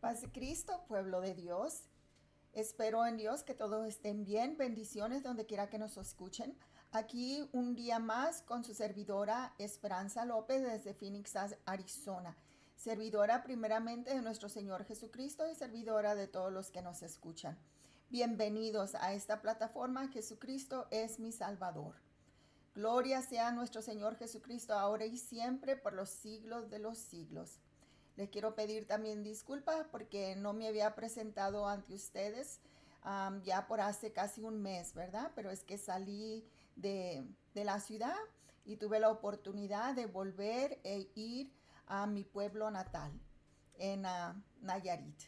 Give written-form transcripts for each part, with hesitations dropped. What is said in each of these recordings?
Paz de Cristo, pueblo de Dios. Espero en Dios que todos estén bien. Bendiciones donde quiera que nos escuchen. Aquí un día más con su servidora Esperanza López desde Phoenix, Arizona. Servidora primeramente de nuestro Señor Jesucristo y servidora de todos los que nos escuchan. Bienvenidos a esta plataforma. Jesucristo es mi Salvador. Gloria sea a nuestro Señor Jesucristo ahora y siempre por los siglos de los siglos. Les quiero pedir también disculpas porque no me había presentado ante ustedes ya por hace casi un mes, ¿verdad? Pero es que salí de la ciudad y tuve la oportunidad de volver e ir a mi pueblo natal en Nayarit.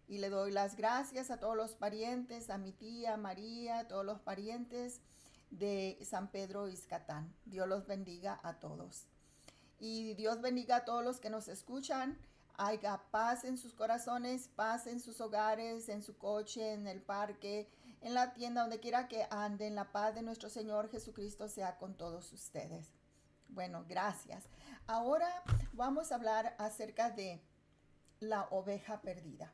Y le doy las gracias a todos los parientes, a mi tía María, a todos los parientes de San Pedro Izcatán. Dios los bendiga a todos. Y Dios bendiga a todos los que nos escuchan. Haya paz en sus corazones, paz en sus hogares, en su coche, en el parque, en la tienda, donde quiera que anden. La paz de nuestro Señor Jesucristo sea con todos ustedes. Bueno, gracias. Ahora vamos a hablar acerca de la oveja perdida.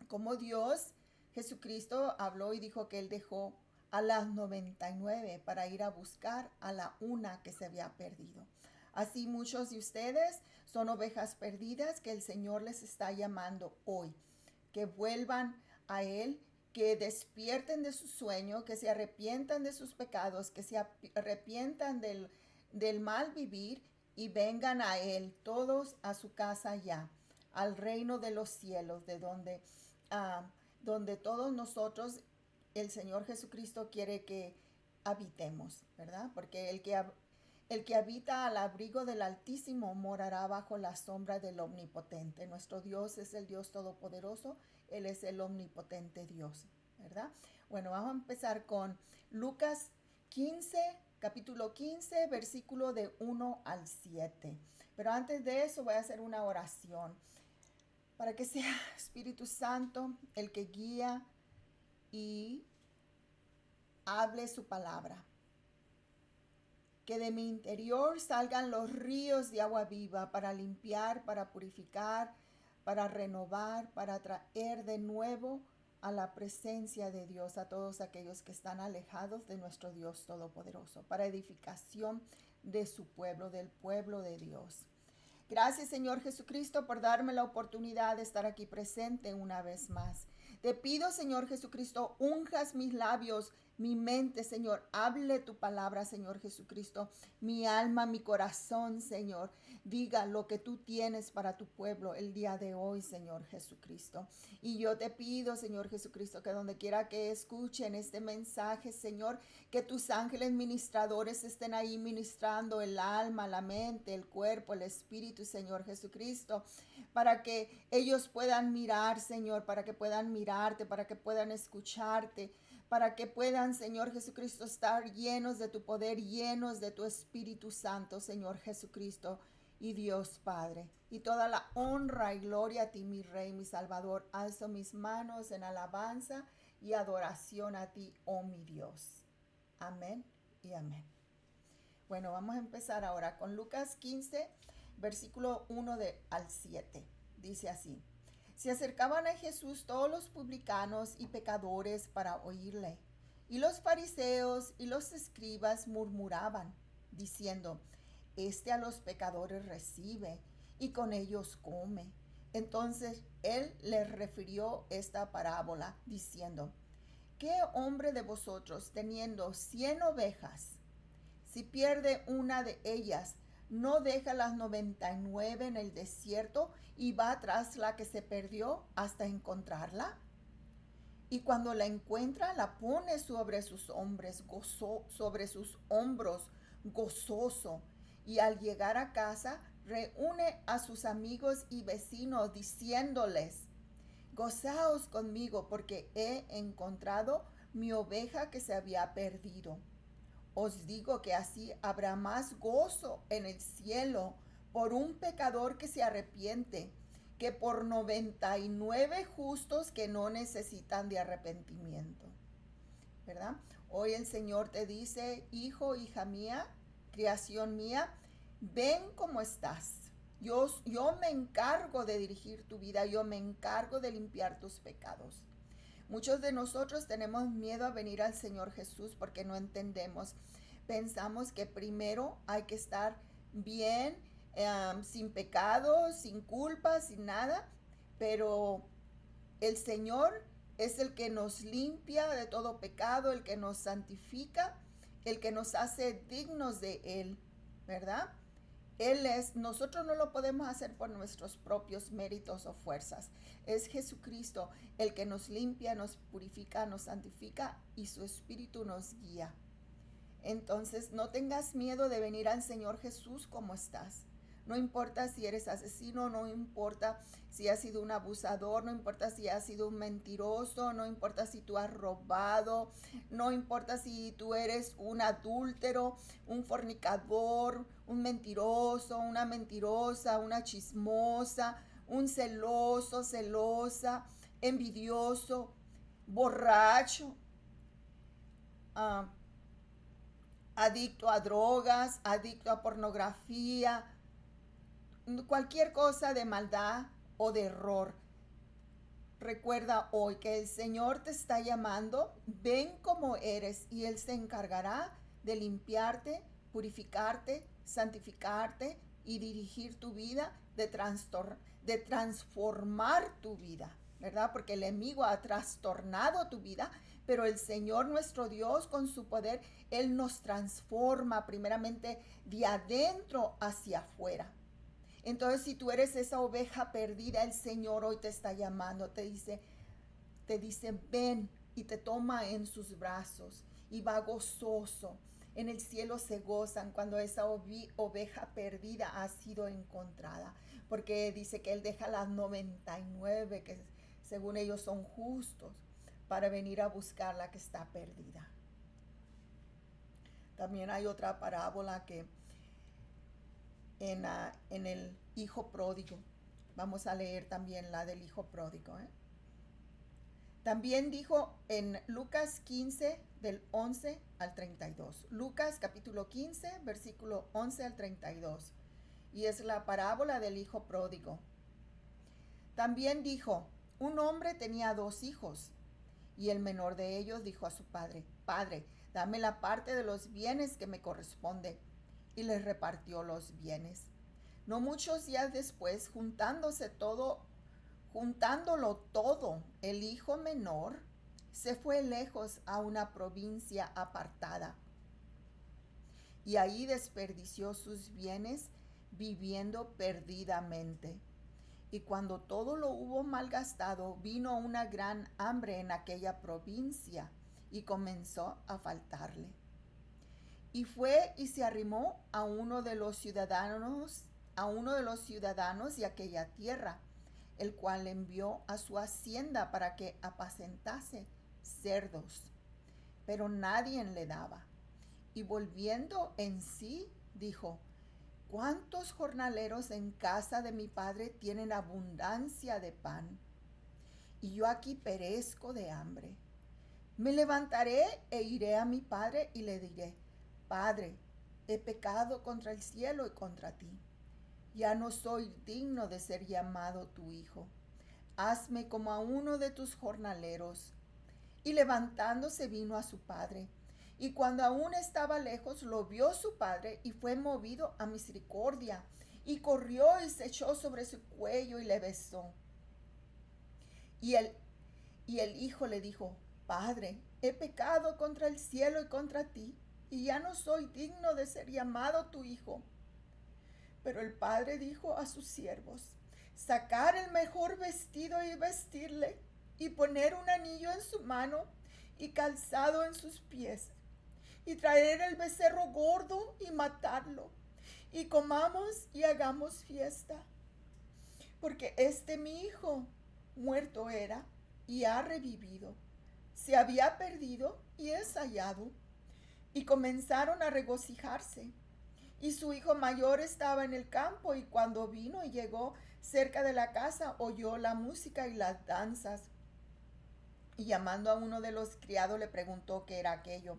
Como Dios, Jesucristo habló y dijo que Él dejó a las 99 para ir a buscar a la una que se había perdido. Así muchos de ustedes son ovejas perdidas que el Señor les está llamando hoy, que vuelvan a Él, que despierten de su sueño, que se arrepientan de sus pecados, que se arrepientan del mal vivir y vengan a Él, todos a su casa ya, al reino de los cielos, de donde todos nosotros, el Señor Jesucristo quiere que habitemos, ¿verdad? Porque el que habita al abrigo del Altísimo morará bajo la sombra del Omnipotente. Nuestro Dios es el Dios Todopoderoso, Él es el omnipotente Dios, ¿verdad? Bueno, vamos a empezar con Lucas 15, capítulo 15, versículo de 1 al 7. Pero antes de eso voy a hacer una oración para que sea Espíritu Santo el que guía y hable su palabra. Que de mi interior salgan los ríos de agua viva para limpiar, para purificar, para renovar, para traer de nuevo a la presencia de Dios a todos aquellos que están alejados de nuestro Dios Todopoderoso, para edificación de su pueblo, del pueblo de Dios. Gracias, Señor Jesucristo, por darme la oportunidad de estar aquí presente una vez más. Te pido, Señor Jesucristo, unjas mis labios, mi mente, Señor. Hable tu palabra, Señor Jesucristo. Mi alma, mi corazón, Señor. Diga lo que tú tienes para tu pueblo el día de hoy, Señor Jesucristo. Y yo te pido, Señor Jesucristo, que donde quiera que escuchen este mensaje, Señor, que tus ángeles ministradores estén ahí ministrando el alma, la mente, el cuerpo, el espíritu, Señor Jesucristo, para que ellos puedan mirar, Señor, para que puedan mirarte, para que puedan escucharte, para que puedan, Señor Jesucristo, estar llenos de tu poder, llenos de tu Espíritu Santo, Señor Jesucristo y Dios Padre. Y toda la honra y gloria a ti, mi Rey, mi Salvador. Alzo mis manos en alabanza y adoración a ti, oh mi Dios. Amén y amén. Bueno, vamos a empezar ahora con Lucas 15, versículo 1 al 7. Dice así: se acercaban a Jesús todos los publicanos y pecadores para oírle. Y los fariseos y los escribas murmuraban, diciendo: este a los pecadores recibe y con ellos come. Entonces él les refirió esta parábola, diciendo: ¿qué hombre de vosotros, teniendo 100 ovejas, si pierde una de ellas, no deja las 99 en el desierto y va tras la que se perdió hasta encontrarla? Y cuando la encuentra, la pone sobre sus hombros gozoso. Y al llegar a casa, reúne a sus amigos y vecinos, diciéndoles: gozaos conmigo, porque he encontrado mi oveja que se había perdido. Os digo que así habrá más gozo en el cielo por un pecador que se arrepiente, que por 99 justos que no necesitan de arrepentimiento. ¿Verdad? Hoy el Señor te dice: hijo, hija mía, creación mía, ven cómo estás. Yo me encargo de dirigir tu vida, yo me encargo de limpiar tus pecados. Muchos de nosotros tenemos miedo a venir al Señor Jesús porque no entendemos. Pensamos que primero hay que estar bien, sin pecado, sin culpa, sin nada, pero el Señor es el que nos limpia de todo pecado, el que nos santifica, el que nos hace dignos de Él, ¿verdad? Nosotros no lo podemos hacer por nuestros propios méritos o fuerzas. Es Jesucristo el que nos limpia, nos purifica, nos santifica y su Espíritu nos guía. Entonces no tengas miedo de venir al Señor Jesús como estás. No importa si eres asesino, no importa si has sido un abusador, no importa si has sido un mentiroso, no importa si tú has robado, no importa si tú eres un adúltero, un fornicador, un mentiroso, una mentirosa, una chismosa, un celoso, celosa, envidioso, borracho, adicto a drogas, adicto a pornografía, cualquier cosa de maldad o de error. Recuerda hoy que el Señor te está llamando, ven como eres y Él se encargará de limpiarte, purificarte, santificarte y dirigir tu vida, de transformar tu vida, ¿verdad? Porque el enemigo ha trastornado tu vida, pero el Señor nuestro Dios con su poder, Él nos transforma primeramente de adentro hacia afuera. Entonces, si tú eres esa oveja perdida, el Señor hoy te está llamando, te dice, ven, y te toma en sus brazos y va gozoso. En el cielo se gozan cuando esa oveja perdida ha sido encontrada, porque dice que Él deja las 99, que según ellos son justos, para venir a buscar la que está perdida. También hay otra parábola que en el hijo pródigo. Vamos a leer también la del hijo pródigo. También dijo en Lucas 15, del 11 al 32. Lucas capítulo 15, versículo 11 al 32. Y es la parábola del hijo pródigo. También dijo, un hombre tenía 2 hijos, y el menor de ellos dijo a su padre, Padre, dame la parte de los bienes que me corresponde. Y les repartió los bienes. No muchos días después, juntándolo todo, el hijo menor se fue lejos a una provincia apartada y ahí desperdició sus bienes viviendo perdidamente. Y cuando todo lo hubo malgastado, vino una gran hambre en aquella provincia y comenzó a faltarle. Y fue y se arrimó a uno de los ciudadanos de aquella tierra, el cual envió a su hacienda para que apacentase cerdos. Pero nadie le daba. Y volviendo en sí, dijo, ¿cuántos jornaleros en casa de mi padre tienen abundancia de pan? Y yo aquí perezco de hambre. Me levantaré e iré a mi padre y le diré, Padre, he pecado contra el cielo y contra ti. Ya no soy digno de ser llamado tu hijo. Hazme como a uno de tus jornaleros. Y levantándose vino a su padre. Y cuando aún estaba lejos, lo vio su padre y fue movido a misericordia. Y corrió y se echó sobre su cuello y le besó. Y el hijo le dijo, Padre, he pecado contra el cielo y contra ti, y ya no soy digno de ser llamado tu hijo. Pero el padre dijo a sus siervos, sacar el mejor vestido y vestirle, y poner un anillo en su mano y calzado en sus pies, y traer el becerro gordo y matarlo, y comamos y hagamos fiesta. Porque mi hijo muerto era y ha revivido, se había perdido y es hallado. Y comenzaron a regocijarse. Y su hijo mayor estaba en el campo, y cuando vino y llegó cerca de la casa, oyó la música y las danzas. Y llamando a uno de los criados le preguntó qué era aquello.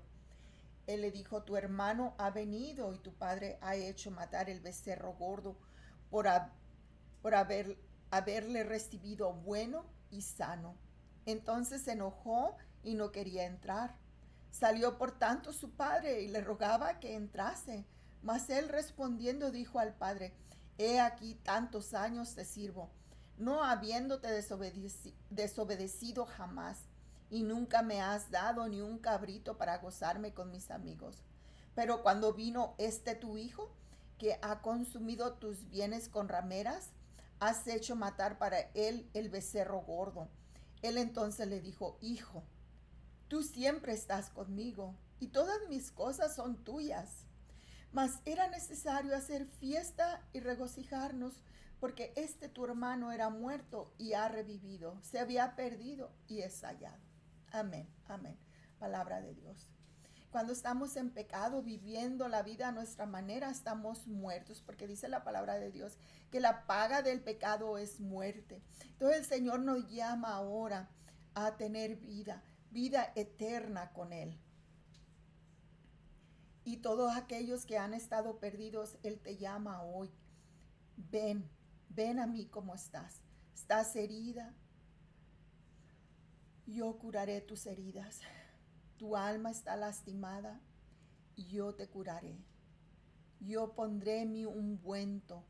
Él le dijo, tu hermano ha venido y tu padre ha hecho matar el becerro gordo, por, por haberle recibido bueno y sano. Entonces se enojó y no quería entrar. Salió por tanto su padre y le rogaba que entrase. Mas él respondiendo dijo al padre: He aquí tantos años te sirvo, no habiéndote desobedecido jamás, y nunca me has dado ni un cabrito para gozarme con mis amigos. Pero cuando vino este tu hijo, que ha consumido tus bienes con rameras, has hecho matar para él el becerro gordo. Él entonces le dijo: Hijo, tú siempre estás conmigo, y todas mis cosas son tuyas. Mas era necesario hacer fiesta y regocijarnos, porque este tu hermano era muerto y ha revivido, se había perdido y es hallado. Amén, amén. Palabra de Dios. Cuando estamos en pecado, viviendo la vida a nuestra manera, estamos muertos, porque dice la palabra de Dios que la paga del pecado es muerte. Entonces el Señor nos llama ahora a tener vida, vida eterna con Él. Y todos aquellos que han estado perdidos, Él te llama hoy. Ven, ven a mí como estás. Estás herida. Yo curaré tus heridas. Tu alma está lastimada. Yo te curaré. Yo pondré mi ungüento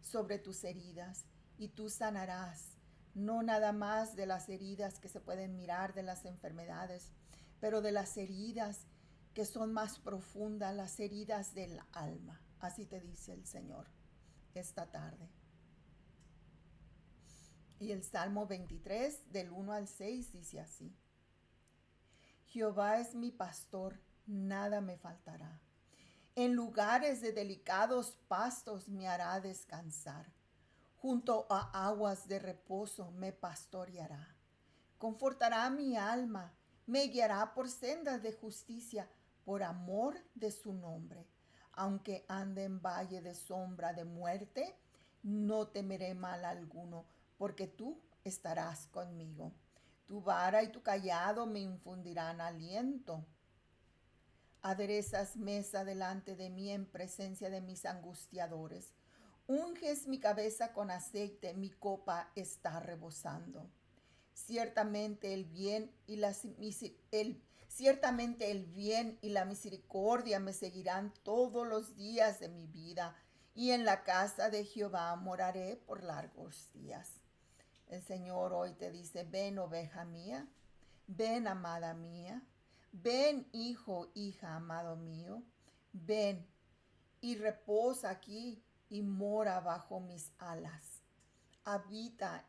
sobre tus heridas y tú sanarás. No nada más de las heridas que se pueden mirar, de las enfermedades, pero de las heridas que son más profundas, las heridas del alma. Así te dice el Señor esta tarde. Y el Salmo 23, del 1 al 6, dice así: Jehová es mi pastor, nada me faltará. En lugares de delicados pastos me hará descansar. Junto a aguas de reposo me pastoreará. Confortará mi alma, me guiará por sendas de justicia, por amor de su nombre. Aunque ande en valle de sombra de muerte, no temeré mal alguno, porque tú estarás conmigo. Tu vara y tu cayado me infundirán aliento. Aderezas mesa delante de mí en presencia de mis angustiadores. Unges mi cabeza con aceite, mi copa está rebosando. Ciertamente el bien y la misericordia me seguirán todos los días de mi vida, y en la casa de Jehová moraré por largos días. El Señor hoy te dice: ven, oveja mía, ven, amada mía, ven, hijo, hija, amado mío, ven y reposa aquí y mora bajo mis alas. Habita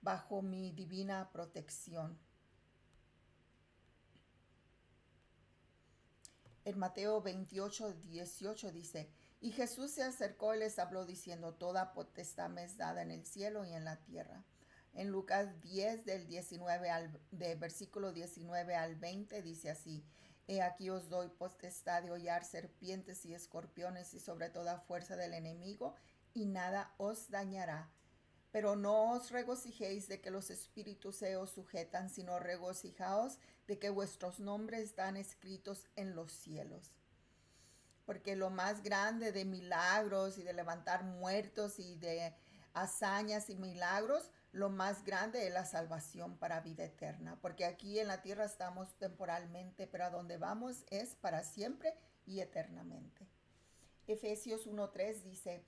bajo mi divina protección. En Mateo 28, 18 dice: Y Jesús se acercó y les habló diciendo: Toda potestad me es dada en el cielo y en la tierra. En Lucas 10, de versículo 19 al 20 dice así: He aquí os doy potestad de hollar serpientes y escorpiones y sobre toda fuerza del enemigo, y nada os dañará. Pero no os regocijéis de que los espíritus se os sujetan, sino regocijaos de que vuestros nombres están escritos en los cielos. Porque lo más grande de milagros y de levantar muertos y de hazañas y milagros, lo más grande es la salvación para vida eterna. Porque aquí en la tierra estamos temporalmente, pero a donde vamos es para siempre y eternamente. Efesios 1:3 dice: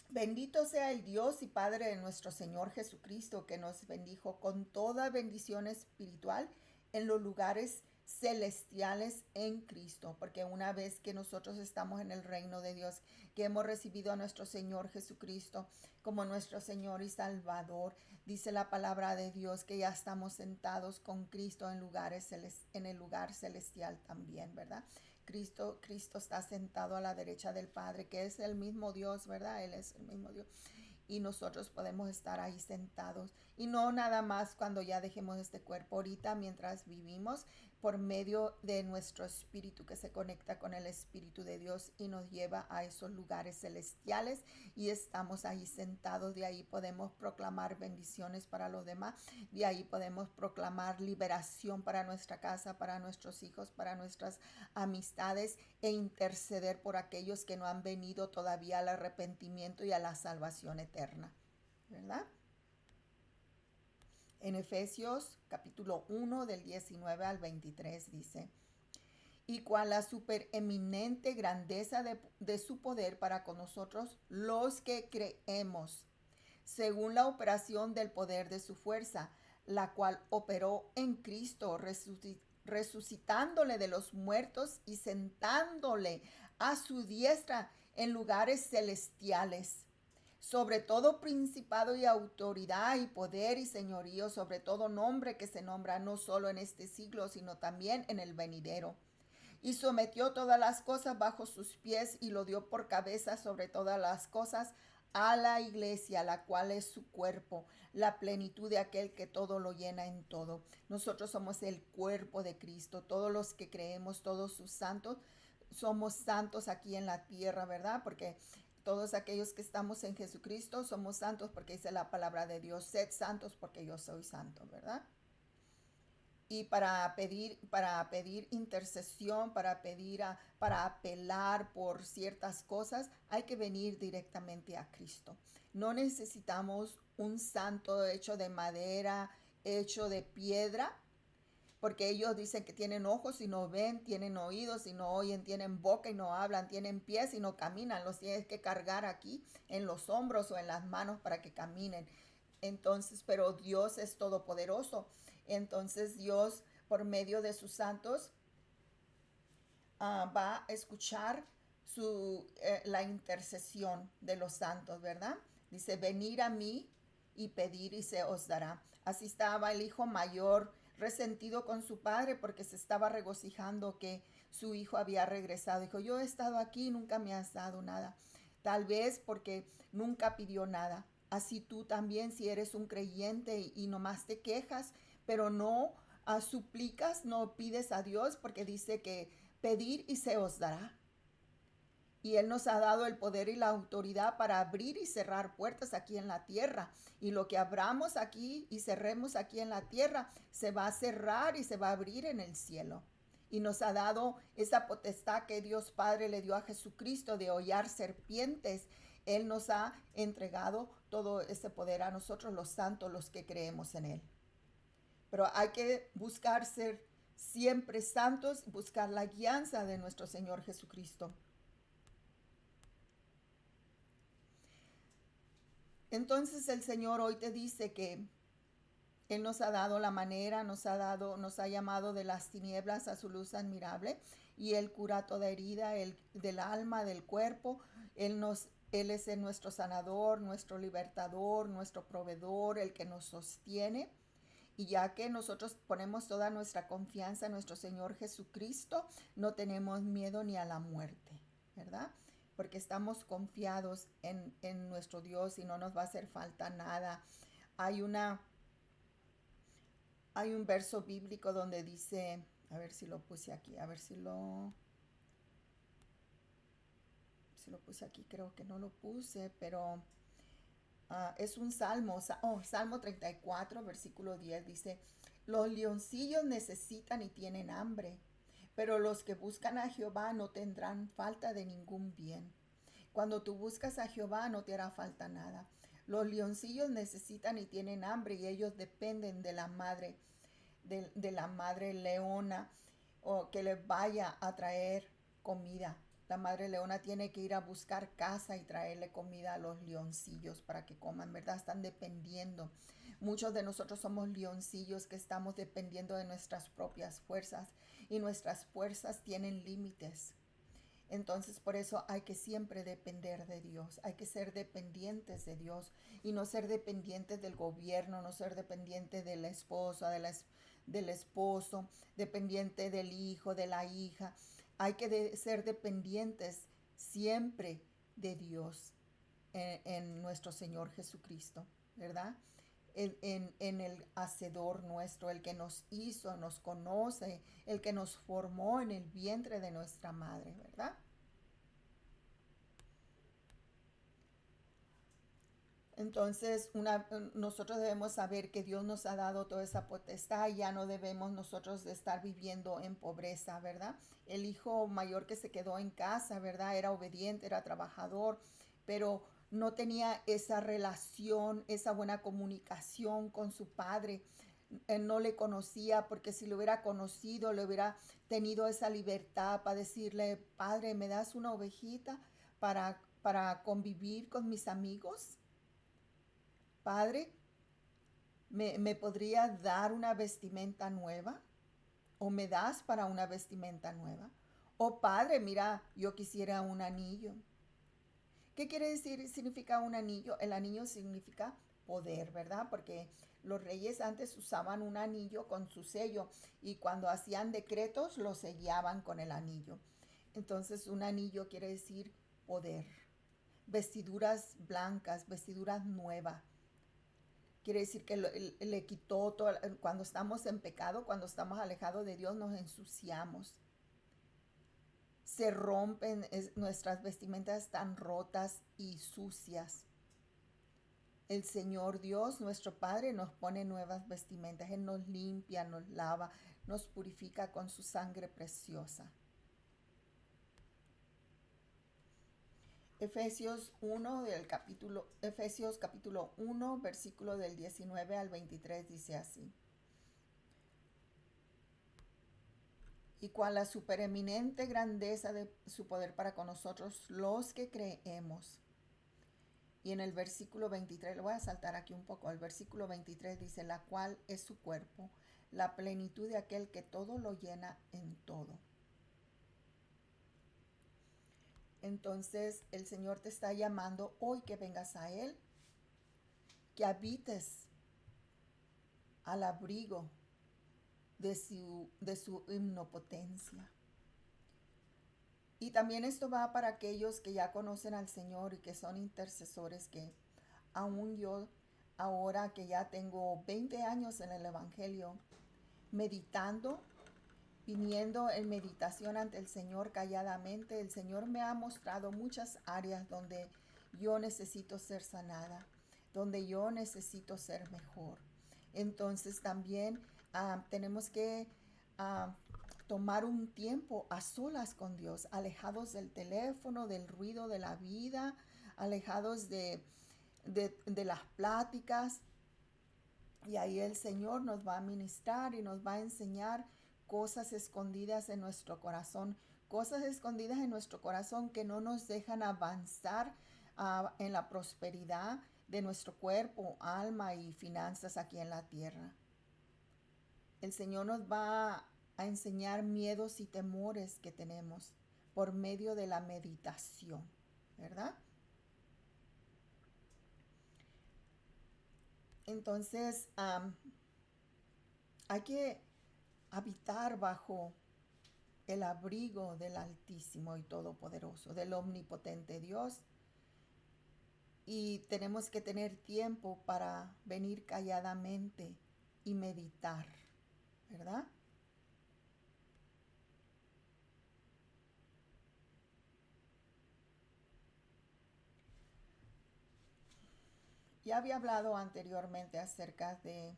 Bendito sea el Dios y Padre de nuestro Señor Jesucristo, que nos bendijo con toda bendición espiritual en los lugares celestiales en Cristo. Porque una vez que nosotros estamos en el reino de Dios, que hemos recibido a nuestro Señor Jesucristo como nuestro Señor y Salvador, dice la palabra de Dios que ya estamos sentados con Cristo en el lugar celestial también, ¿verdad? Cristo está sentado a la derecha del Padre, que es el mismo Dios, ¿verdad? Él es el mismo Dios. Y nosotros podemos estar ahí sentados. Y no nada más cuando ya dejemos este cuerpo ahorita mientras vivimos, por medio de nuestro espíritu que se conecta con el Espíritu de Dios y nos lleva a esos lugares celestiales y estamos ahí sentados. De ahí podemos proclamar bendiciones para los demás, de ahí podemos proclamar liberación para nuestra casa, para nuestros hijos, para nuestras amistades e interceder por aquellos que no han venido todavía al arrepentimiento y a la salvación eterna, ¿verdad? En Efesios capítulo 1 del 19 al 23 dice: y cuál la supereminente grandeza de su poder para con nosotros los que creemos, según la operación del poder de su fuerza, la cual operó en Cristo, resucitándole de los muertos y sentándole a su diestra en lugares celestiales, sobre todo principado y autoridad y poder y señorío, sobre todo nombre que se nombra no solo en este siglo, sino también en el venidero. Y sometió todas las cosas bajo sus pies y lo dio por cabeza sobre todas las cosas a la iglesia, la cual es su cuerpo, la plenitud de aquel que todo lo llena en todo. Nosotros somos el cuerpo de Cristo, todos los que creemos, todos sus santos, somos santos aquí en la tierra, ¿verdad? Porque todos aquellos que estamos en Jesucristo somos santos porque dice la palabra de Dios: sed santos porque yo soy santo, ¿verdad? Y para pedir intercesión, para apelar por ciertas cosas, hay que venir directamente a Cristo. No necesitamos un santo hecho de madera, hecho de piedra, porque ellos dicen que tienen ojos y no ven, tienen oídos y no oyen, tienen boca y no hablan, tienen pies y no caminan. Los tienes que cargar aquí en los hombros o en las manos para que caminen. Entonces, pero Dios es todopoderoso. Entonces Dios, por medio de sus santos, va a escuchar la intercesión de los santos, ¿verdad? Dice: venid a mí y pedir y se os dará. Así estaba el hijo mayor resentido con su padre porque se estaba regocijando que su hijo había regresado. Dijo: yo he estado aquí y nunca me has dado nada. Tal vez porque nunca pidió nada. Así tú también, si eres un creyente y nomás te quejas, pero no suplicas, no pides a Dios, porque dice que pedir y se os dará. Y Él nos ha dado el poder y la autoridad para abrir y cerrar puertas aquí en la tierra. Y lo que abramos aquí y cerremos aquí en la tierra se va a cerrar y se va a abrir en el cielo. Y nos ha dado esa potestad que Dios Padre le dio a Jesucristo de hollar serpientes. Él nos ha entregado todo ese poder a nosotros, los santos, los que creemos en Él. Pero hay que buscar ser siempre santos, buscar la guianza de nuestro Señor Jesucristo. Entonces el Señor hoy te dice que Él nos ha dado la manera, nos ha llamado de las tinieblas a su luz admirable, y Él cura toda herida del alma, del cuerpo. Él es nuestro sanador, nuestro libertador, nuestro proveedor, el que nos sostiene. Y ya que nosotros ponemos toda nuestra confianza en nuestro Señor Jesucristo, no tenemos miedo ni a la muerte, ¿verdad? Porque estamos confiados en nuestro Dios y no nos va a hacer falta nada. Hay un verso bíblico donde dice, a ver si lo puse aquí, si lo puse aquí, creo que no lo puse, pero es un salmo, Salmo 34, versículo 10, dice: los leoncillos necesitan y tienen hambre, pero los que buscan a Jehová no tendrán falta de ningún bien. Cuando tú buscas a Jehová no te hará falta nada. Los leoncillos necesitan y tienen hambre, y ellos dependen de la madre, de la madre leona, o que les vaya a traer comida. La madre leona tiene que ir a buscar casa y traerle comida a los leoncillos para que coman, ¿verdad? Están dependiendo. Muchos de nosotros somos leoncillos que estamos dependiendo de nuestras propias fuerzas, y nuestras fuerzas tienen límites. Entonces, por eso hay que siempre depender de Dios, hay que ser dependientes de Dios y no ser dependientes del gobierno, no ser dependientes de la esposa, del esposo, dependiente del hijo, de la hija. Hay que ser dependientes siempre de Dios en nuestro Señor Jesucristo, ¿verdad? en el Hacedor nuestro, el que nos hizo, nos conoce, el que nos formó en el vientre de nuestra madre, ¿verdad? Entonces, nosotros debemos saber que Dios nos ha dado toda esa potestad y ya no debemos nosotros de estar viviendo en pobreza, ¿verdad? El hijo mayor que se quedó en casa, ¿verdad? Era obediente, era trabajador, pero no tenía esa relación, esa buena comunicación con su padre. Él no le conocía porque si lo hubiera conocido, le hubiera tenido esa libertad para decirle, padre, ¿me das una ovejita para convivir con mis amigos? Padre, ¿me podría dar una vestimenta nueva? ¿O me das para una vestimenta nueva? O padre, mira, yo quisiera un anillo. ¿Qué quiere decir? Significa un anillo. El anillo significa poder, ¿verdad? Porque los reyes antes usaban un anillo con su sello y cuando hacían decretos lo sellaban con el anillo. Entonces un anillo quiere decir poder. Vestiduras blancas, vestiduras nuevas. Quiere decir que le quitó todo. Cuando estamos en pecado, cuando estamos alejados de Dios, nos ensuciamos. Se rompen, nuestras vestimentas están rotas y sucias. El Señor Dios, nuestro Padre, nos pone nuevas vestimentas. Él nos limpia, nos lava, nos purifica con su sangre preciosa. Efesios capítulo 1, versículo del 19 al 23 dice así. Y cuál la supereminente grandeza de su poder para con nosotros los que creemos. Y en el versículo 23, lo voy a saltar aquí un poco, el versículo 23 dice, la cual es su cuerpo, la plenitud de aquel que todo lo llena en todo. Entonces el Señor te está llamando hoy que vengas a Él, que habites al abrigo de su omnipotencia. Y también esto va para aquellos que ya conocen al Señor y que son intercesores, que aún yo, ahora que ya tengo 20 años en el Evangelio, meditando, viniendo en meditación ante el Señor calladamente, el Señor me ha mostrado muchas áreas donde yo necesito ser sanada, donde yo necesito ser mejor. Entonces también tenemos que tomar un tiempo a solas con Dios, alejados del teléfono, del ruido de la vida, alejados de las pláticas. Y ahí el Señor nos va a ministrar y nos va a enseñar cosas escondidas en nuestro corazón, cosas escondidas en nuestro corazón que no nos dejan avanzar en la prosperidad de nuestro cuerpo, alma y finanzas aquí en la tierra. El Señor nos va a enseñar miedos y temores que tenemos por medio de la meditación, ¿verdad? Entonces, hay que habitar bajo el abrigo del Altísimo y Todopoderoso, del omnipotente Dios. Y tenemos que tener tiempo para venir calladamente y meditar, ¿verdad? Ya había hablado anteriormente acerca de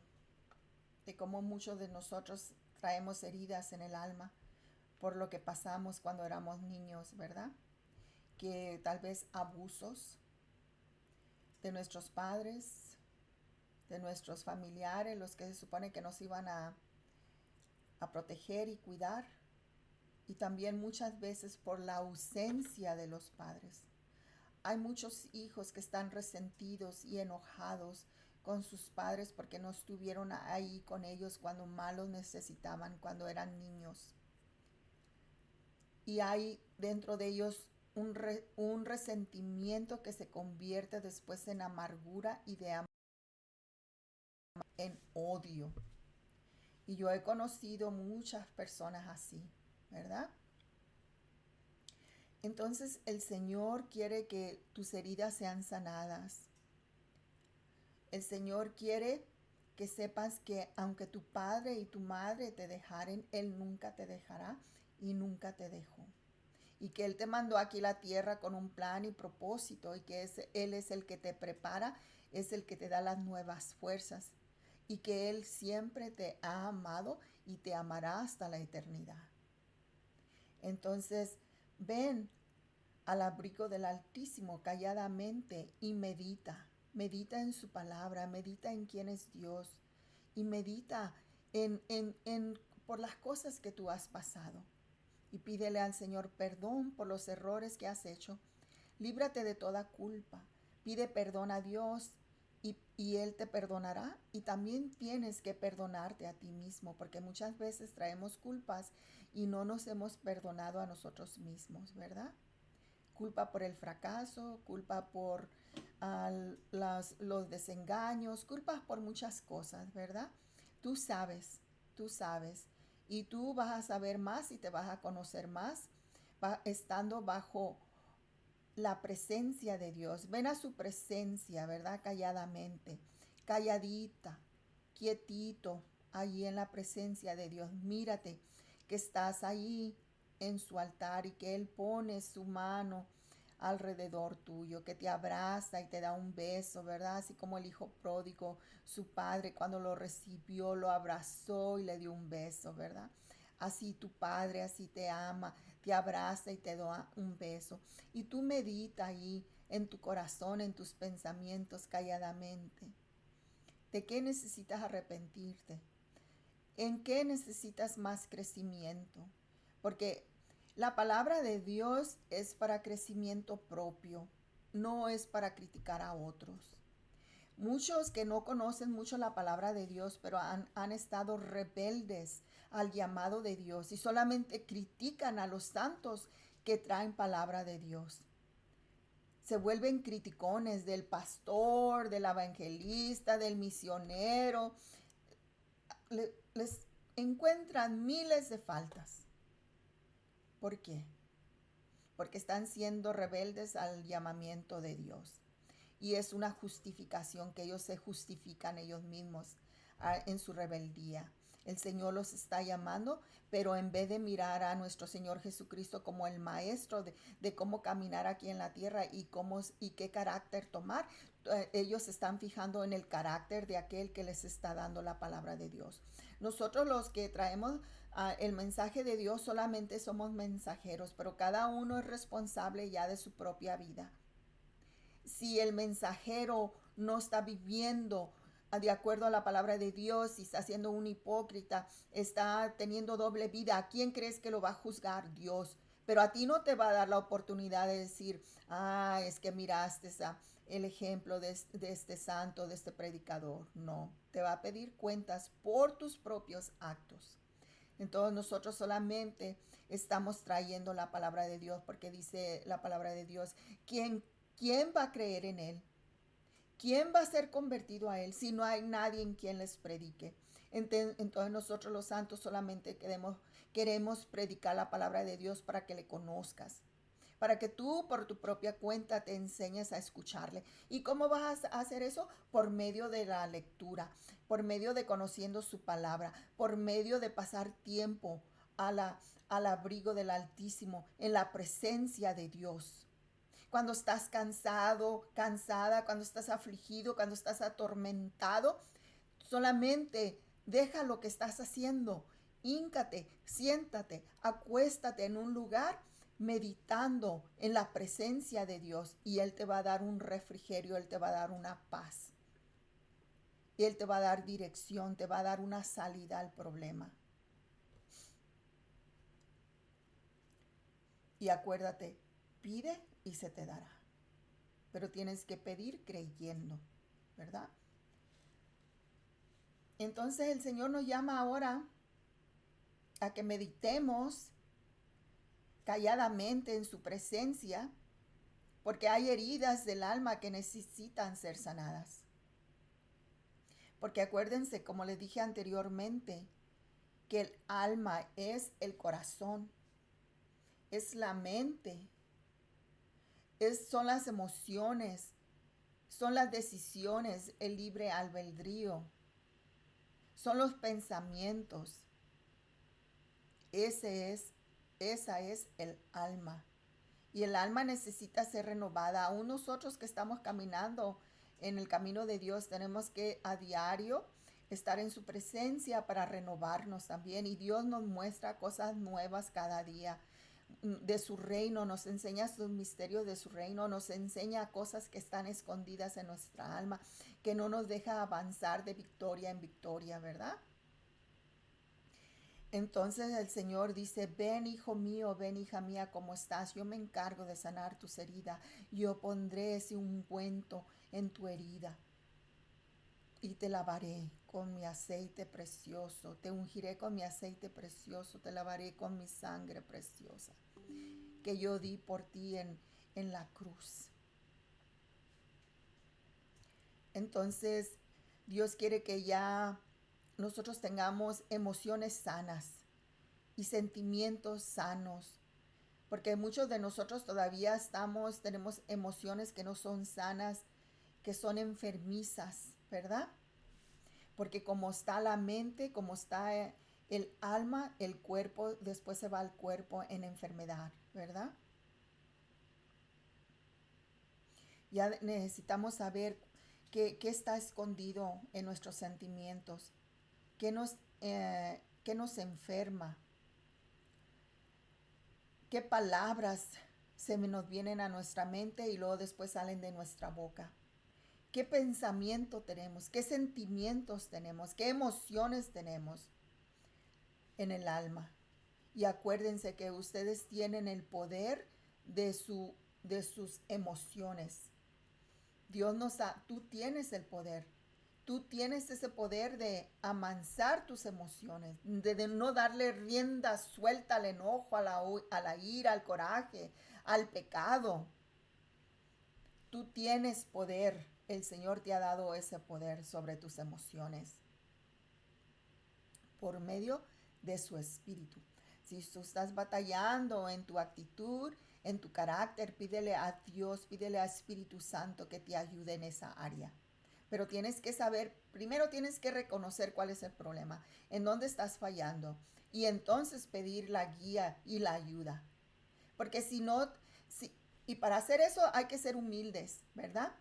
cómo muchos de nosotros traemos heridas en el alma por lo que pasamos cuando éramos niños, ¿verdad? Que tal vez abusos de nuestros padres, de nuestros familiares, los que se supone que nos iban a proteger y cuidar, y también muchas veces por la ausencia de los padres. Hay muchos hijos que están resentidos y enojados con sus padres porque no estuvieron ahí con ellos cuando más los necesitaban, cuando eran niños. Y hay dentro de ellos un resentimiento que se convierte después en amargura y en odio. Y yo he conocido muchas personas así, ¿verdad? Entonces el Señor quiere que tus heridas sean sanadas. El Señor quiere que sepas que aunque tu padre y tu madre te dejaren, Él nunca te dejará y nunca te dejó. Y que Él te mandó aquí a la tierra con un plan y propósito y que Él es el que te prepara, es el que te da las nuevas fuerzas y que Él siempre te ha amado y te amará hasta la eternidad. Entonces, ven al abrigo del Altísimo calladamente y medita. Medita en su palabra, medita en quién es Dios y medita por las cosas que tú has pasado. Y pídele al Señor perdón por los errores que has hecho. Líbrate de toda culpa. Pide perdón a Dios y Él te perdonará. Y también tienes que perdonarte a ti mismo, porque muchas veces traemos culpas y no nos hemos perdonado a nosotros mismos, ¿verdad? Culpa por el fracaso, culpa por los desengaños, culpas por muchas cosas, ¿verdad? Tú sabes, tú sabes. Y tú vas a saber más y te vas a conocer más estando bajo la presencia de Dios. Ven a su presencia, ¿verdad? Calladamente, calladita, quietito, allí en la presencia de Dios. Mírate que estás ahí en su altar y que Él pone su mano alrededor tuyo, que te abraza y te da un beso, ¿verdad? Así como el hijo pródigo, su padre cuando lo recibió, lo abrazó y le dio un beso, ¿verdad? Así tu padre, así te ama, te abraza y te da un beso. Y tú medita ahí en tu corazón, en tus pensamientos calladamente. ¿De qué necesitas arrepentirte? ¿En qué necesitas más crecimiento? Porque la palabra de Dios es para crecimiento propio, no es para criticar a otros. Muchos que no conocen mucho la palabra de Dios, pero han estado rebeldes al llamado de Dios y solamente critican a los santos que traen palabra de Dios. Se vuelven criticones del pastor, del evangelista, del misionero. Les encuentran miles de faltas. ¿Por qué? Porque están siendo rebeldes al llamamiento de Dios. Y es una justificación que ellos se justifican ellos mismos en su rebeldía. El Señor los está llamando, pero en vez de mirar a nuestro Señor Jesucristo como el maestro de cómo caminar aquí en la tierra y qué carácter tomar, ellos se están fijando en el carácter de aquel que les está dando la palabra de Dios. Nosotros los que traemos el mensaje de Dios solamente somos mensajeros, pero cada uno es responsable ya de su propia vida. Si el mensajero no está viviendo de acuerdo a la palabra de Dios, si está siendo un hipócrita, está teniendo doble vida, ¿a quién crees que lo va a juzgar? Dios. Pero a ti no te va a dar la oportunidad de decir, es que miraste el ejemplo de este santo, de este predicador. No, te va a pedir cuentas por tus propios actos. Entonces nosotros solamente estamos trayendo la palabra de Dios porque dice la palabra de Dios, ¿quién va a creer en Él? ¿Quién va a ser convertido a Él si no hay nadie en quien les predique? Entonces nosotros los santos solamente queremos predicar la palabra de Dios para que le conozcas, para que tú por tu propia cuenta te enseñes a escucarle. ¿Y cómo vas a hacer eso? Por medio de la lectura, por medio de conociendo su palabra, por medio de pasar tiempo al abrigo del Altísimo, en la presencia de Dios. Cuando estás cansado, cansada, cuando estás afligido, cuando estás atormentado, solamente deja lo que estás haciendo. Híncate, siéntate, acuéstate en un lugar meditando en la presencia de Dios y Él te va a dar un refrigerio, Él te va a dar una paz. Él te va a dar dirección, te va a dar una salida al problema. Y acuérdate, pide y se te dará. Pero tienes que pedir creyendo, ¿verdad? Entonces el Señor nos llama ahora a que meditemos calladamente en su presencia, porque hay heridas del alma que necesitan ser sanadas. Porque acuérdense, como les dije anteriormente, que el alma es el corazón, es la mente, son las emociones, son las decisiones, el libre albedrío, son los pensamientos. Ese es, esa es el alma. Y el alma necesita ser renovada. Aún nosotros que estamos caminando en el camino de Dios, tenemos que a diario estar en su presencia para renovarnos también. Y Dios nos muestra cosas nuevas cada día de su reino, nos enseña sus misterios de su reino, nos enseña cosas que están escondidas en nuestra alma, que no nos deja avanzar de victoria en victoria, ¿verdad? Entonces el Señor dice, ven hijo mío, ven hija mía, ¿cómo estás? Yo me encargo de sanar tus heridas. Yo pondré ese ungüento en tu herida y te lavaré con mi aceite precioso. Te ungiré con mi aceite precioso. Te lavaré con mi sangre preciosa que yo di por ti en la cruz. Entonces Dios quiere que ya nosotros tengamos emociones sanas y sentimientos sanos, porque muchos de nosotros todavía tenemos emociones que no son sanas, que son enfermizas, ¿verdad? Porque como está la mente, como está el alma, el cuerpo, después se va al cuerpo en enfermedad, ¿verdad? Ya necesitamos saber qué está escondido en nuestros sentimientos, qué nos enferma, qué palabras se nos vienen a nuestra mente y luego después salen de nuestra boca. ¿Qué pensamiento tenemos? ¿Qué sentimientos tenemos? ¿Qué emociones tenemos en el alma? Y acuérdense que ustedes tienen el poder de sus emociones. Tú tienes el poder. Tú tienes ese poder de amansar tus emociones, de no darle rienda suelta al enojo, a la ira, al coraje, al pecado. Tú tienes poder. El Señor te ha dado ese poder sobre tus emociones por medio de su espíritu. Si tú estás batallando en tu actitud, en tu carácter, pídele a Dios, pídele al Espíritu Santo que te ayude en esa área. Pero tienes que saber, primero tienes que reconocer cuál es el problema, en dónde estás fallando y entonces pedir la guía y la ayuda. Porque si no, y para hacer eso hay que ser humildes, ¿verdad?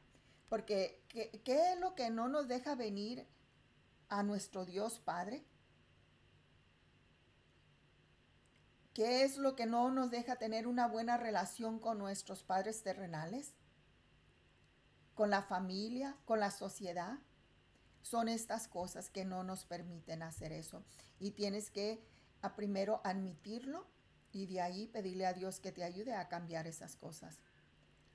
Porque ¿qué es lo que no nos deja venir a nuestro Dios Padre? ¿Qué es lo que no nos deja tener una buena relación con nuestros padres terrenales? ¿Con la familia? ¿Con la sociedad? Son estas cosas que no nos permiten hacer eso. Y tienes que primero admitirlo y de ahí pedirle a Dios que te ayude a cambiar esas cosas.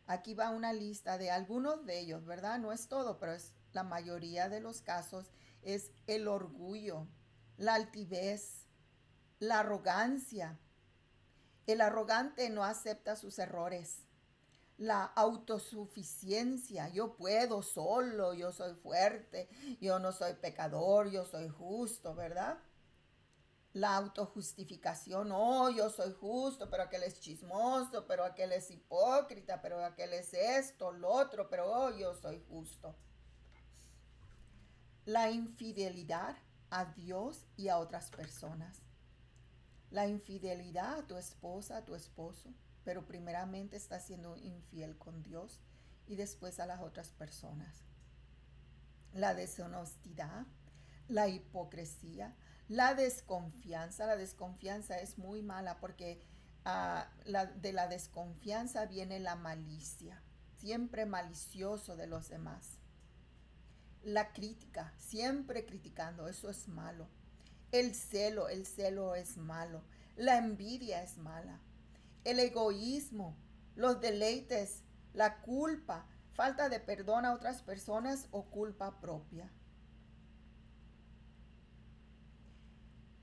Aquí va una lista de algunos de ellos, ¿verdad? No es todo, pero es la mayoría de los casos. Es el orgullo, la altivez, la arrogancia. El arrogante no acepta sus errores. La autosuficiencia, yo puedo solo, yo soy fuerte, yo no soy pecador, yo soy justo, ¿verdad? La autojustificación, oh, yo soy justo, pero aquel es chismoso, pero aquel es hipócrita, pero aquel es esto, lo otro, pero oh, yo soy justo. La infidelidad a Dios y a otras personas. La infidelidad a tu esposa, a tu esposo, pero primeramente estás siendo infiel con Dios y después a las otras personas. La deshonestidad, la hipocresía, la desconfianza. La desconfianza es muy mala porque de la desconfianza viene la malicia, siempre malicioso de los demás. La crítica, siempre criticando, eso es malo. El celo es malo. La envidia es mala. El egoísmo, los deleites, la culpa, falta de perdón a otras personas o culpa propia.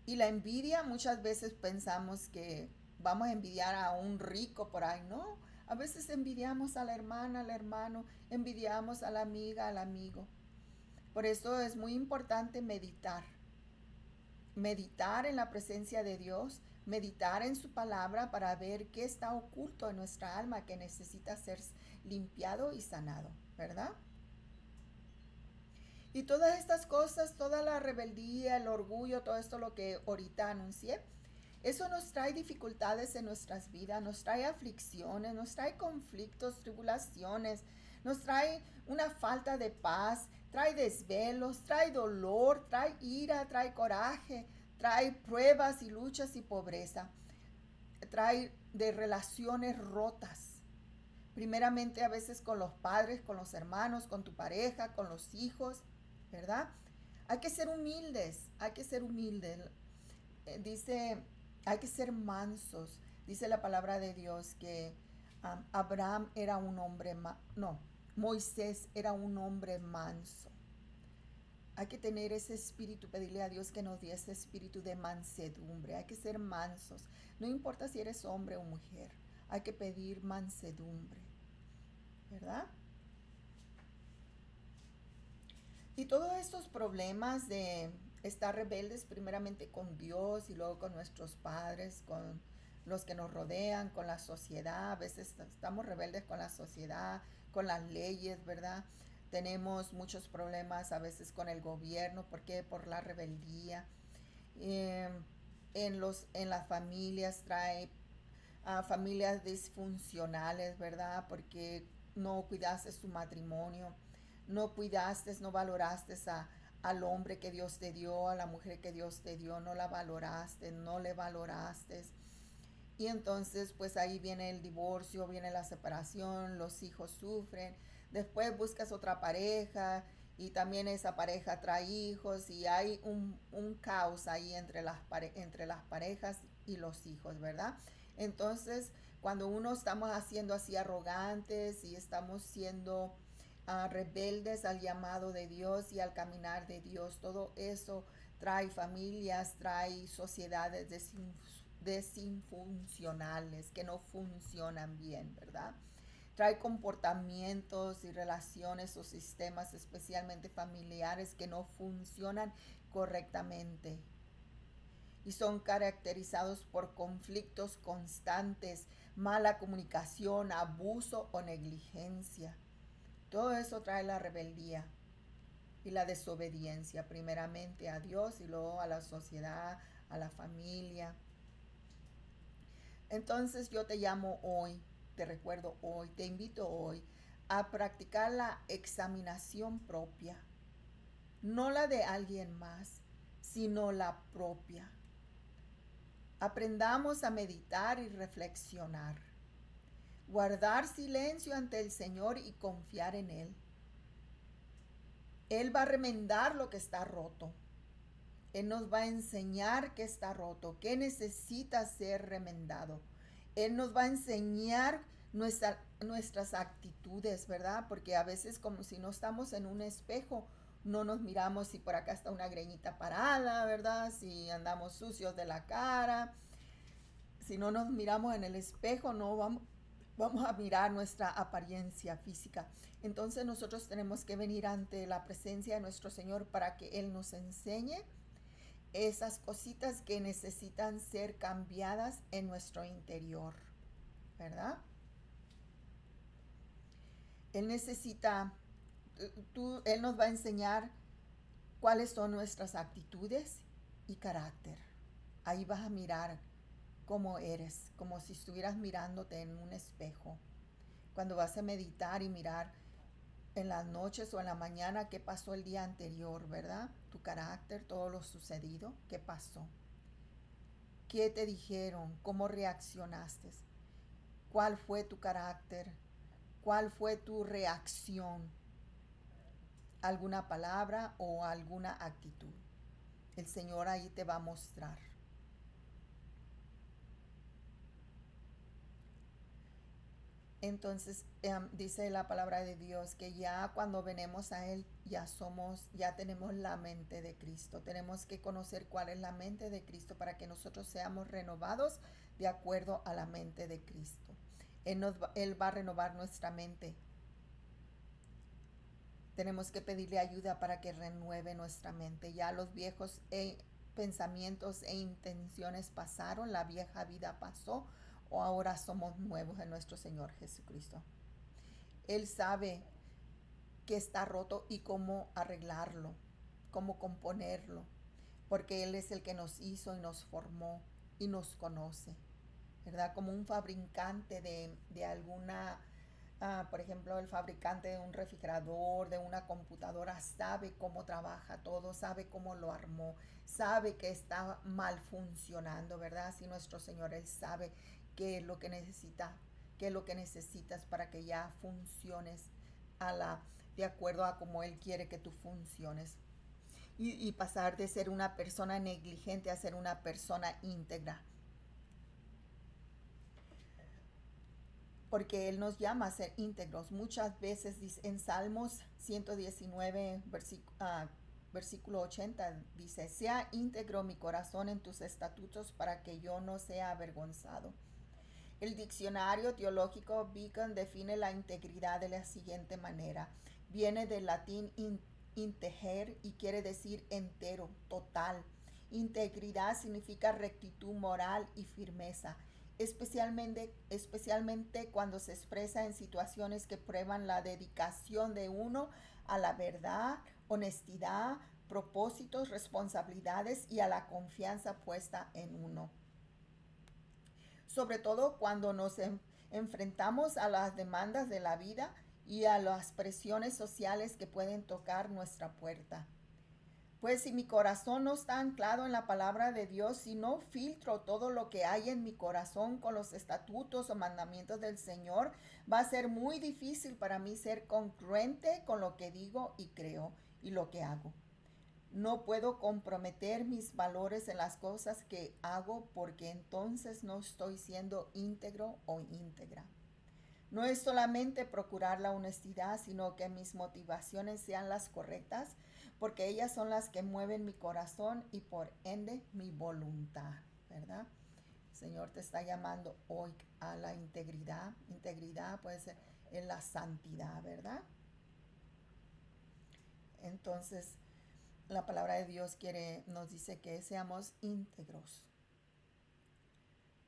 Y la envidia, muchas veces pensamos que vamos a envidiar a un rico por ahí, ¿no? A veces envidiamos a la hermana, al hermano, envidiamos a la amiga, al amigo. Por eso es muy importante meditar. Meditar en la presencia de Dios, meditar en su palabra para ver qué está oculto en nuestra alma que necesita ser limpiado y sanado, ¿verdad? Y todas estas cosas, toda la rebeldía, el orgullo, todo esto lo que ahorita anuncié, eso nos trae dificultades en nuestras vidas, nos trae aflicciones, nos trae conflictos, tribulaciones, nos trae una falta de paz, trae desvelos, trae dolor, trae ira, trae coraje, trae pruebas y luchas y pobreza, trae de relaciones rotas. Primeramente a veces con los padres, con los hermanos, con tu pareja, con los hijos, ¿verdad? Hay que ser humildes, hay que ser humildes. Dice, hay que ser mansos. Dice la palabra de Dios que Abraham era un hombre, no, Moisés era un hombre manso. Hay que tener ese espíritu, pedirle a Dios que nos dé ese espíritu de mansedumbre. Hay que ser mansos. No importa si eres hombre o mujer, hay que pedir mansedumbre, ¿verdad? Y todos estos problemas de estar rebeldes primeramente con Dios y luego con nuestros padres, con los que nos rodean, con la sociedad. A veces estamos rebeldes con la sociedad, con las leyes, ¿verdad? Tenemos muchos problemas a veces con el gobierno. ¿Por qué? Por la rebeldía. Eh, en las familias trae a familias disfuncionales, ¿verdad? Porque no cuidaste su matrimonio, no cuidaste, no valoraste al hombre que Dios te dio, a la mujer que Dios te dio, no la valoraste, no le valoraste. Y entonces pues ahí viene el divorcio, viene la separación, los hijos sufren, después buscas otra pareja y también esa pareja trae hijos y hay un caos ahí entre las parejas y los hijos, ¿verdad? Entonces cuando uno estamos haciendo así arrogantes y estamos siendo rebeldes al llamado de Dios y al caminar de Dios, todo eso trae familias, trae sociedades desinfuncionales que no funcionan bien, ¿verdad? Trae comportamientos y relaciones o sistemas especialmente familiares que no funcionan correctamente y son caracterizados por conflictos constantes, mala comunicación, abuso o negligencia. Todo eso trae la rebeldía y la desobediencia, primeramente a Dios y luego a la sociedad, a la familia. Entonces yo te llamo hoy, te recuerdo hoy, te invito hoy a practicar la examinación propia, no la de alguien más, sino la propia. Aprendamos a meditar y reflexionar, guardar silencio ante el Señor y confiar en Él. Él va a remendar lo que está roto. Él nos va a enseñar qué está roto, qué necesita ser remendado. Él nos va a enseñar nuestras actitudes, ¿verdad? Porque a veces como si no estamos en un espejo, no nos miramos si por acá está una greñita parada, ¿verdad? Si andamos sucios de la cara. Si no nos miramos en el espejo, no vamos a mirar nuestra apariencia física. Entonces nosotros tenemos que venir ante la presencia de nuestro Señor para que Él nos enseñe esas cositas que necesitan ser cambiadas en nuestro interior, ¿verdad? Él necesita, Él nos va a enseñar cuáles son nuestras actitudes y carácter. Ahí vas a mirar cómo eres, como si estuvieras mirándote en un espejo. Cuando vas a meditar y mirar en las noches o en la mañana qué pasó el día anterior, ¿verdad? Tu carácter, todo lo sucedido, qué pasó. ¿Qué te dijeron? ¿Cómo reaccionaste? ¿Cuál fue tu carácter? ¿Cuál fue tu reacción? ¿Alguna palabra o alguna actitud? El Señor ahí te va a mostrar. Entonces dice la palabra de Dios que ya cuando venimos a Él ya tenemos la mente de Cristo. Tenemos que conocer cuál es la mente de Cristo para que nosotros seamos renovados de acuerdo a la mente de Cristo. Él va a renovar nuestra mente. Tenemos que pedirle ayuda para que renueve nuestra mente. Ya los viejos pensamientos e intenciones pasaron, la vieja vida pasó, o ahora somos nuevos en nuestro Señor Jesucristo. Él sabe que está roto y cómo arreglarlo, cómo componerlo, porque Él es el que nos hizo y nos formó y nos conoce, ¿verdad? Como un fabricante de alguna, por ejemplo, el fabricante de un refrigerador, de una computadora, sabe cómo trabaja todo, sabe cómo lo armó, sabe que está mal funcionando, ¿verdad? Así nuestro Señor, Él sabe qué es lo que necesita, qué es lo que necesitas para que ya funciones de acuerdo a cómo Él quiere que tú funciones. Y pasar de ser una persona negligente a ser una persona íntegra. Porque Él nos llama a ser íntegros. Muchas veces en Salmos 119, versículo 80, dice, sea íntegro mi corazón en tus estatutos para que yo no sea avergonzado. El diccionario teológico Beacon define la integridad de la siguiente manera. Viene del latín integer y quiere decir entero, total. Integridad significa rectitud moral y firmeza, especialmente cuando se expresa en situaciones que prueban la dedicación de uno a la verdad, honestidad, propósitos, responsabilidades y a la confianza puesta en uno. Sobre todo cuando nos enfrentamos a las demandas de la vida y a las presiones sociales que pueden tocar nuestra puerta. Pues si mi corazón no está anclado en la palabra de Dios, si no filtro todo lo que hay en mi corazón con los estatutos o mandamientos del Señor, va a ser muy difícil para mí ser congruente con lo que digo y creo y lo que hago. No puedo comprometer mis valores en las cosas que hago porque entonces no estoy siendo íntegro o íntegra. No es solamente procurar la honestidad, sino que mis motivaciones sean las correctas, porque ellas son las que mueven mi corazón y por ende mi voluntad, ¿verdad? El Señor te está llamando hoy a la integridad. Integridad puede ser en la santidad, ¿verdad? Entonces, la palabra de Dios nos dice que seamos íntegros.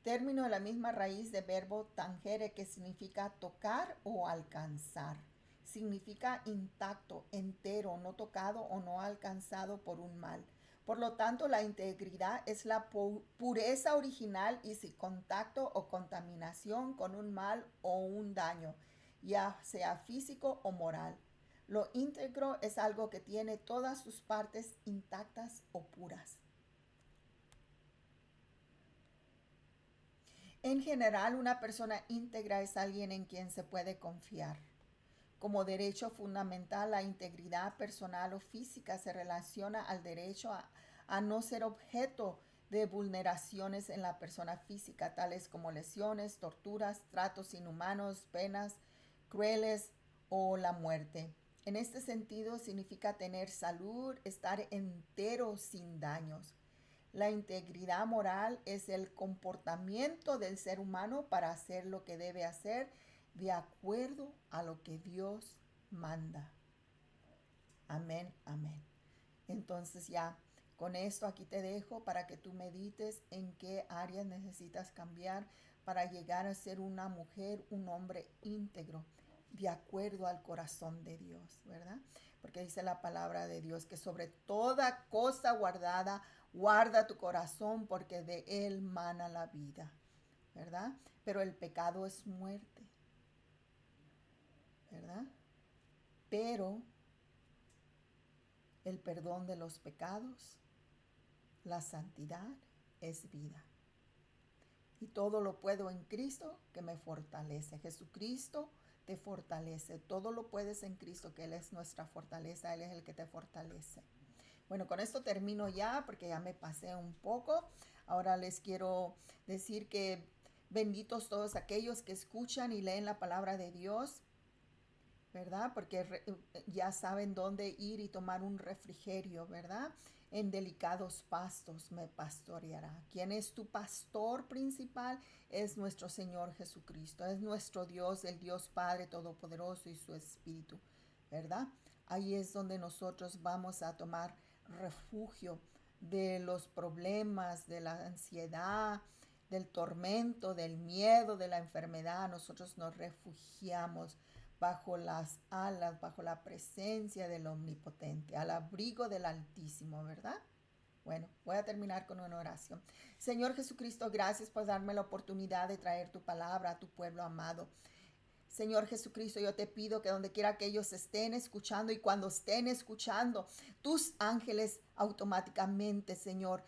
Término de la misma raíz de verbo tangere, que significa tocar o alcanzar. Significa intacto, entero, no tocado o no alcanzado por un mal. Por lo tanto, la integridad es la pureza original y sin contacto o contaminación con un mal o un daño, ya sea físico o moral. Lo íntegro es algo que tiene todas sus partes intactas o puras. En general, una persona íntegra es alguien en quien se puede confiar. Como derecho fundamental, la integridad personal o física se relaciona al derecho a no ser objeto de vulneraciones en la persona física, tales como lesiones, torturas, tratos inhumanos, penas crueles o la muerte. En este sentido, significa tener salud, estar entero sin daños. La integridad moral es el comportamiento del ser humano para hacer lo que debe hacer de acuerdo a lo que Dios manda. Amén, amén. Entonces ya con esto aquí te dejo para que tú medites en qué áreas necesitas cambiar para llegar a ser una mujer, un hombre íntegro, de acuerdo al corazón de Dios, ¿verdad? Porque dice la palabra de Dios que sobre toda cosa guardada, guarda tu corazón porque de él mana la vida, ¿verdad? Pero el pecado es muerte, ¿verdad? Pero el perdón de los pecados, la santidad es vida. Y todo lo puedo en Cristo que me fortalece. Jesucristo te fortalece. Todo lo puedes en Cristo, que Él es nuestra fortaleza. Él es el que te fortalece. Bueno, con esto termino ya porque ya me pasé un poco. Ahora les quiero decir que benditos todos aquellos que escuchan y leen la palabra de Dios, ¿verdad? Porque ya saben dónde ir y tomar un refrigerio, ¿verdad? En delicados pastos me pastoreará. ¿Quién es tu pastor principal? Es nuestro Señor Jesucristo. Es nuestro Dios, el Dios Padre Todopoderoso y su Espíritu, ¿verdad? Ahí es donde nosotros vamos a tomar refugio de los problemas, de la ansiedad, del tormento, del miedo, de la enfermedad. Nosotros nos refugiamos bajo las alas, bajo la presencia del Omnipotente, al abrigo del Altísimo, ¿verdad? Bueno, voy a terminar con una oración. Señor Jesucristo, gracias por darme la oportunidad de traer tu palabra a tu pueblo amado. Señor Jesucristo, yo te pido que donde quiera que ellos estén escuchando y cuando estén escuchando, tus ángeles automáticamente, Señor,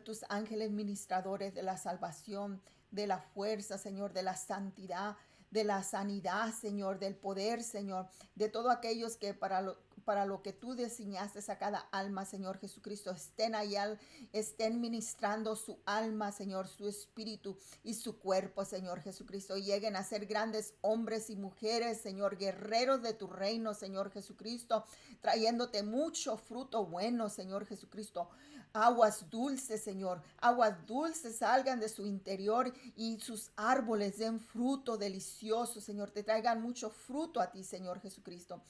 tus ángeles ministradores de la salvación, de la fuerza, Señor, de la santidad, de la sanidad, Señor, del poder, Señor, de todos aquellos que para lo que tú diseñaste a cada alma, Señor Jesucristo, estén allá, estén ministrando su alma, Señor, su espíritu y su cuerpo, Señor Jesucristo, y lleguen a ser grandes hombres y mujeres, Señor, guerreros de tu reino, Señor Jesucristo, trayéndote mucho fruto bueno, Señor Jesucristo. Aguas dulces, Señor, aguas dulces salgan de su interior y sus árboles den fruto delicioso, Señor, te traigan mucho fruto a ti, Señor Jesucristo,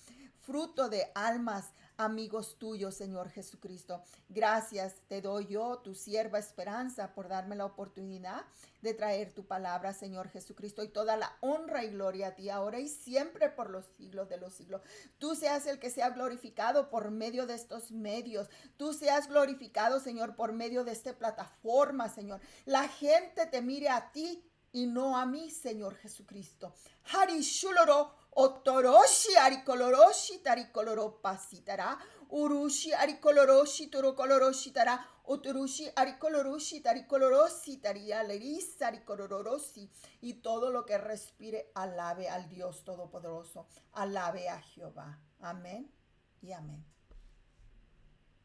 fruto de almas, amigos tuyos, Señor Jesucristo. Gracias te doy yo, tu sierva Esperanza, por darme la oportunidad de traer tu palabra, Señor Jesucristo, y toda la honra y gloria a ti ahora y siempre por los siglos de los siglos. Tú seas el que sea glorificado por medio de estos medios. Tú seas glorificado, Señor, por medio de esta plataforma, Señor. La gente te mire a ti y no a mí, Señor Jesucristo. Hari shuloro otoroshi arikoloroshi tarikoloro pasitara. Urushi arikoloroshi torokoloroshi tara. Oturushi arikoloroshi tarikolorosi taria lerisa arikolorosi. Y todo lo que respire, alabe al Dios Todopoderoso. Alabe a Jehová. Amén y amén.